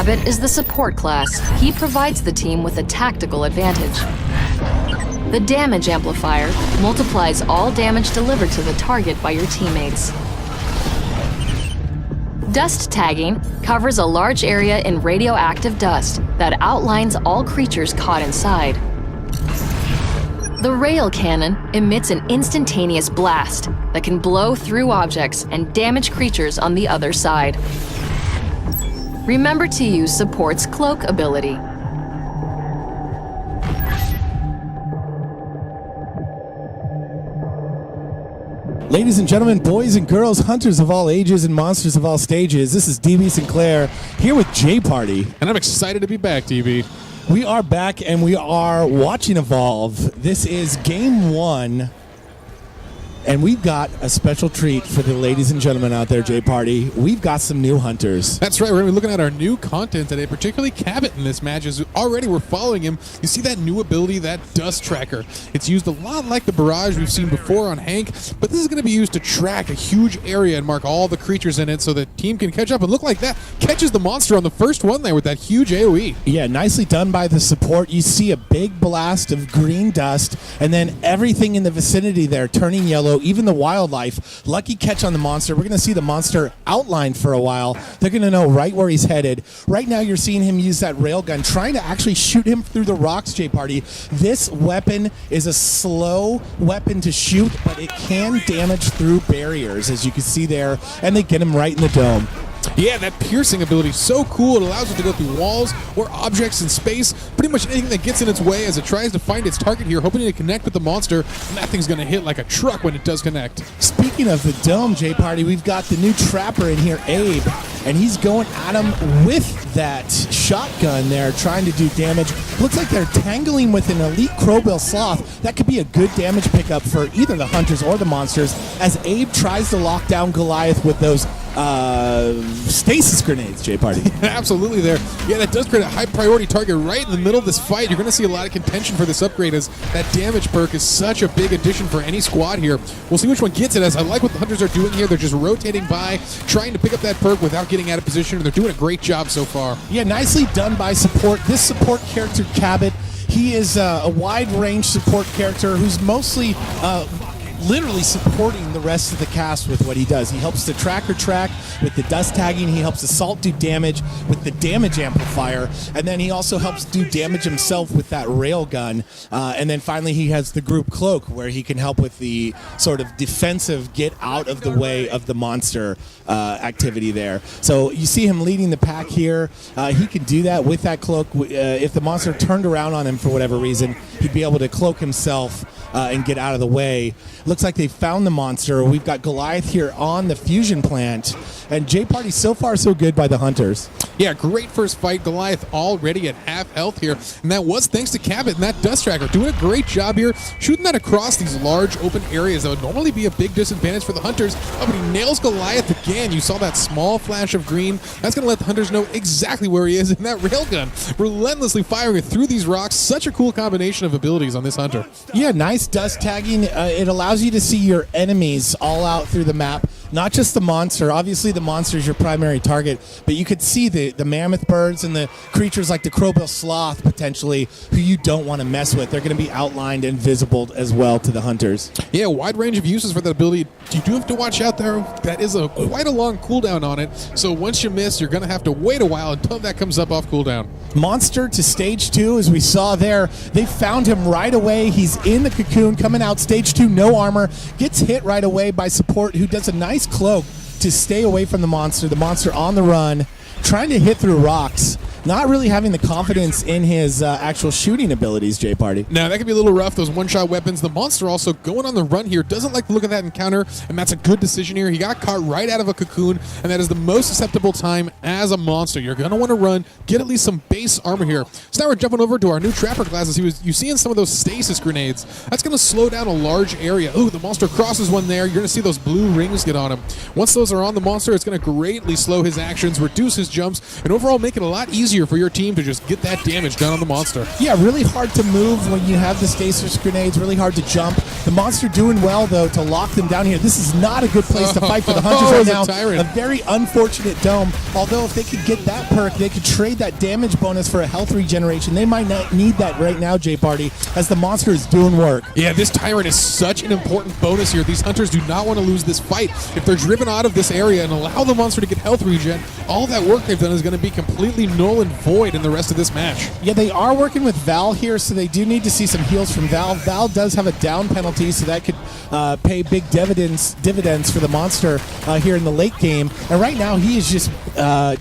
Cabot is the support class. He provides the team with a tactical advantage. The damage amplifier multiplies all damage delivered to the target by your teammates. Dust tagging covers a large area in radioactive dust that outlines all creatures caught inside. The rail cannon emits an instantaneous blast that can blow through objects and damage creatures on the other side. Remember to use support's cloak ability. Ladies and gentlemen, boys and girls, hunters of all ages and monsters of all stages, this is DB Sinclair here with J Party. And I'm excited to be back, DB. We are back and we are watching Evolve. This is game 1. And we've got a special treat for the ladies and gentlemen out there, J Party. We've got some new hunters. That's right. We're going to be looking at our new content today, particularly Cabot in this match. As already we're following him. You see that new ability, that Dust Tracker. It's used a lot like the Barrage we've seen before on Hank, but this is going to be used to track a huge area and mark all the creatures in it so the team can catch up. And look like that catches the monster on the first one there with that huge AoE. Yeah, nicely done by the support. You see a big blast of green dust, and then everything in the vicinity there turning yellow. Even the wildlife. Lucky catch on the monster. We're going to see the monster outlined for a while. They're going to know right where he's headed. Right now you're seeing him use that railgun, trying to actually shoot him through the rocks, J Party. This weapon is a slow weapon to shoot, but it can damage through barriers, as you can see there, and they get him right in the dome. Yeah, that piercing ability is so cool. It allows it to go through walls or objects in space, pretty much anything that gets in its way as it tries to find its target here, hoping to connect with the monster, and that thing's going to hit like a truck when it does connect. Speaking of the dome, J Party, we've got the new trapper in here, Abe, and he's going at him with that shotgun there, trying to do damage. Looks like they're tangling with an elite Crowbill Sloth. That could be a good damage pickup for either the hunters or the monsters, as Abe tries to lock down Goliath with those stasis grenades, J Party. Absolutely there. Yeah, that does create a high priority target right in the middle of this fight. You're going to see a lot of contention for this upgrade, as that damage perk is such a big addition for any squad here. We'll see which one gets it, as I like what the hunters are doing here. They're just rotating by, trying to pick up that perk without getting out of position, and they're doing a great job so far. Yeah, nicely done by support. This support character, Cabot, he is a wide-range support character who's mostly literally supporting the rest of the cast with what he does. He helps the tracker track with the dust tagging. He helps Assault do damage with the damage amplifier. And then he also helps do damage himself with that railgun. And then finally he has the group cloak, where he can help with the sort of defensive get out of the way of the monster activity there. So you see him leading the pack here. He can do that with that cloak. If the monster turned around on him for whatever reason, he'd be able to cloak himself and get out of the way. Looks like they found the monster. We've got Goliath here on the fusion plant. And J Party, so far so good by the hunters. Yeah, great first fight. Goliath already at half health here. And that was thanks to Cabot and that Dust Tracker. Doing a great job here, shooting that across these large open areas that would normally be a big disadvantage for the hunters. Oh, but he nails Goliath again. You saw that small flash of green. That's going to let the hunters know exactly where he is in that railgun. Relentlessly firing it through these rocks. Such a cool combination of abilities on this hunter. Yeah, nice dust tagging. It allows you to see your enemies all out through the map. Not just the monster. Obviously, the monster is your primary target, but you could see the mammoth birds and the creatures like the Crowbill Sloth, potentially, who you don't want to mess with. They're going to be outlined and visible as well to the hunters. Yeah, wide range of uses for that ability. You do have to watch out there. That is quite a long cooldown on it, so once you miss, you're going to have to wait a while until that comes up off cooldown. Monster to stage 2, as we saw there. They found him right away. He's in the cocoon, coming out stage 2, no armor. Gets hit right away by support, who does a nice cloak to stay away from the monster. The monster on the run, trying to hit through rocks. Not really having the confidence in his actual shooting abilities, J Party. Now, that can be a little rough, those one-shot weapons. The monster also going on the run here. Doesn't like the look of that encounter, and that's a good decision here. He got caught right out of a cocoon, and that is the most susceptible time as a monster. You're going to want to run, get at least some base armor here. So now we're jumping over to our new trapper classes. You see in some of those stasis grenades. That's going to slow down a large area. Ooh, the monster crosses one there. You're going to see those blue rings get on him. Once those are on the monster, it's going to greatly slow his actions, reduce his jumps, and overall make it a lot easier easier for your team to just get that damage done on the monster. Yeah, really hard to move when you have the stasis grenades, really hard to jump. The monster doing well, though, to lock them down here. This is not a good place to fight for the Hunters right now. Tyrant. A very unfortunate dome. Although if they could get that perk, they could trade that damage bonus for a health regeneration. They might not need that right now, J-Party, as the monster is doing work. Yeah, this Tyrant is such an important bonus here. These Hunters do not want to lose this fight. If they're driven out of this area and allow the monster to get health regen, all that work they've done is going to be completely null and void in the rest of this match. Yeah, they are working with Val here, so they do need to see some heals from Val. Val does have a down penalty, so that could pay big dividends for the monster here in the late game. And right now, he is just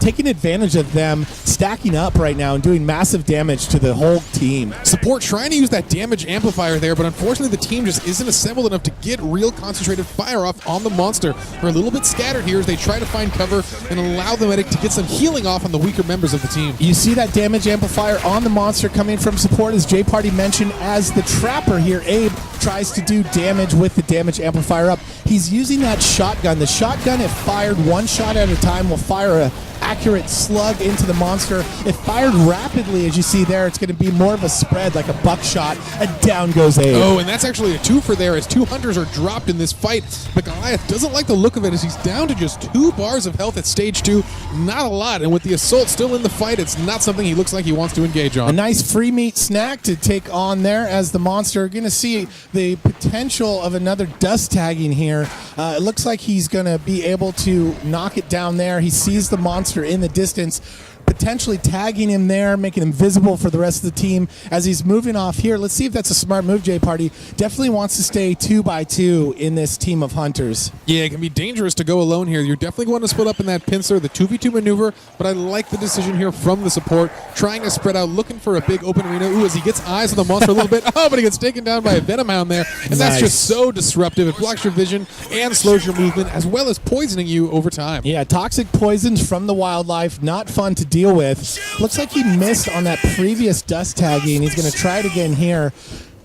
taking advantage of them stacking up right now and doing massive damage to the whole team. Support trying to use that damage amplifier there, but unfortunately the team just isn't assembled enough to get real concentrated fire off on the monster. They're a little bit scattered here as they try to find cover and allow the medic to get some healing off on the weaker members of the team. You see that damage amplifier on the monster coming from support, as J-Party mentioned, as the trapper here, Abe, tries to do damage with the damage amplifier up. He's using that shotgun. The shotgun, if fired one shot at a time, will fire a accurate slug into the monster. If fired rapidly, as you see there, it's going to be more of a spread, like a buckshot, and down goes Abe. Oh, and that's actually a twofer there, as two Hunters are dropped in this fight. But Goliath doesn't like the look of it, as he's down to just 2 bars of health at stage 2. Not a lot, and with the assault still in the fight, it's not something he looks like he wants to engage on. A nice free meat snack to take on there, as the monster going to see the potential of another dust tagging here. It looks like he's going to be able to knock it down there. He sees the monster in the distance, potentially tagging him there, making him visible for the rest of the team as he's moving off here. Let's see if that's a smart move, J-Party. Definitely wants to stay 2x2 in this team of Hunters. Yeah, it can be dangerous to go alone here. You're definitely going to split up in that pincer, the 2v2 maneuver, but I like the decision here from the support, trying to spread out, looking for a big open arena. Ooh, as he gets eyes on the monster a little bit. Oh, but he gets taken down by a Venom Hound there, and that's just so disruptive. It blocks your vision and slows your movement, as well as poisoning you over time. Yeah, toxic poisons from the wildlife, not fun to deal with. Looks like he missed on that previous dust tagging. He's going to try it again here.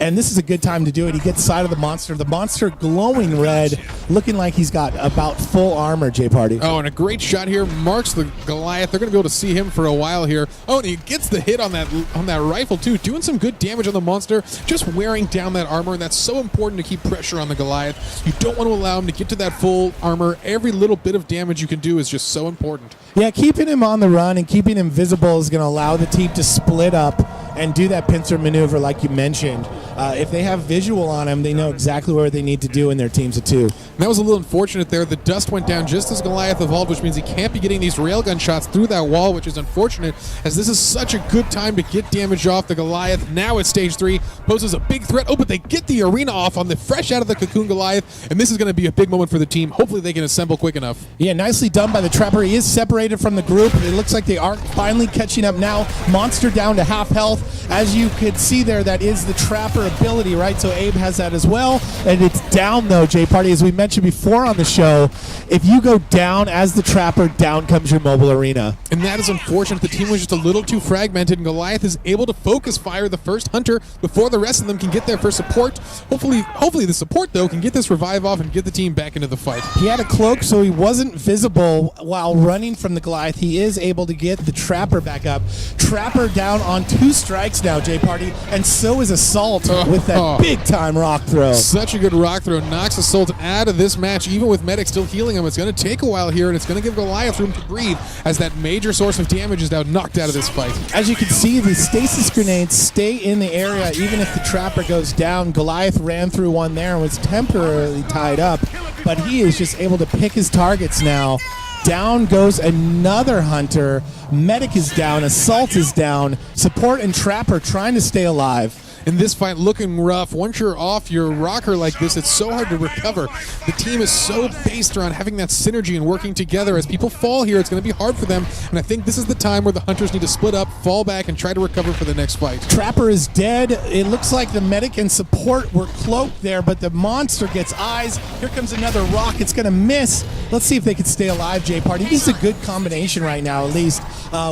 And this is a good time to do it. He gets side of the monster glowing red, looking like he's got about full armor, J-Party. Oh, and a great shot here marks the Goliath. They're going to be able to see him for a while here. Oh, and he gets the hit on that rifle, too, doing some good damage on the monster, just wearing down that armor, and that's so important to keep pressure on the Goliath. You don't want to allow him to get to that full armor. Every little bit of damage you can do is just so important. Yeah, keeping him on the run and keeping him visible is going to allow the team to split up and do that pincer maneuver like you mentioned. If they have visual on him, they know exactly where they need to do in their teams of 2. And that was a little unfortunate there. The dust went down just as Goliath evolved, which means he can't be getting these railgun shots through that wall, which is unfortunate, as this is such a good time to get damage off the Goliath. Now at stage 3, poses a big threat. Oh, but they get the arena off on the fresh out of the cocoon Goliath, and this is going to be a big moment for the team. Hopefully they can assemble quick enough. Yeah, nicely done by the Trapper. He is separated from the group. It looks like they are finally catching up now. Monster down to half health. As you could see there, that is the Trapper ability, right? So Abe has that as well. And it's down, though, J-Party. As we mentioned before on the show, if you go down as the Trapper, down comes your mobile arena. And that is unfortunate. The team was just a little too fragmented, and Goliath is able to focus fire the first Hunter before the rest of them can get there for support. Hopefully the support, though, can get this revive off and get the team back into the fight. He had a cloak, so he wasn't visible while running from the Goliath. He is able to get the Trapper back up. Trapper down on 2 strikes now, J-Party, and so is Assault with that big-time rock throw. Such a good rock throw. Knocks Assault out of this match, even with Medic still healing him. It's going to take a while here, and it's going to give Goliath room to breathe, as that major source of damage is now knocked out of this fight. As you can see, the stasis grenades stay in the area even if the Trapper goes down. Goliath ran through one there and was temporarily tied up, but he is just able to pick his targets now. Down goes another Hunter. Medic is down. Assault is down. Support and Trapper trying to stay alive. In this fight, looking rough. Once you're off your rocker like this, it's so hard to recover. The team is so based around having that synergy and working together. As people fall here, it's going to be hard for them, and I think this is the time where the Hunters need to split up, fall back, and try to recover for the next fight. Trapper is dead. It looks like the Medic and support were cloaked there, but the monster gets eyes. Here comes another rock. It's going to miss. Let's see if they can stay alive, J-Party. This is a good combination right now, at least.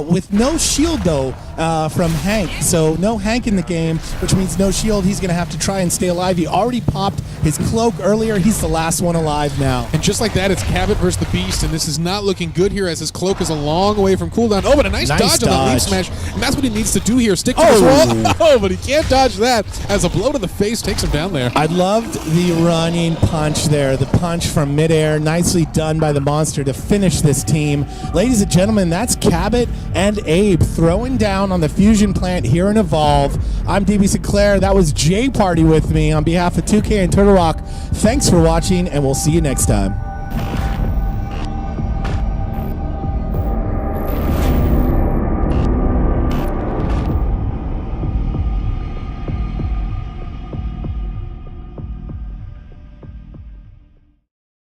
With no shield, though, from Hank. So no Hank in the game, which means no shield. He's going to have to try and stay alive. He already popped his cloak earlier. He's the last one alive now. And just like that, it's Cabot versus the Beast, and this is not looking good here as his cloak is a long way from cooldown. Oh, but a nice dodge on the leap smash, and that's what he needs to do here. Stick to this wall. Oh, but he can't dodge that as a blow to the face takes him down there. I loved the running punch there, the punch from midair. Nicely done by the monster to finish this team. Ladies and gentlemen, that's Cabot and Abe throwing down on the fusion plant here in Evolve. I'm DB Sinclair. That was J Party with me on behalf of 2K and Turtle Rock. Thanks for watching, and we'll see you next time.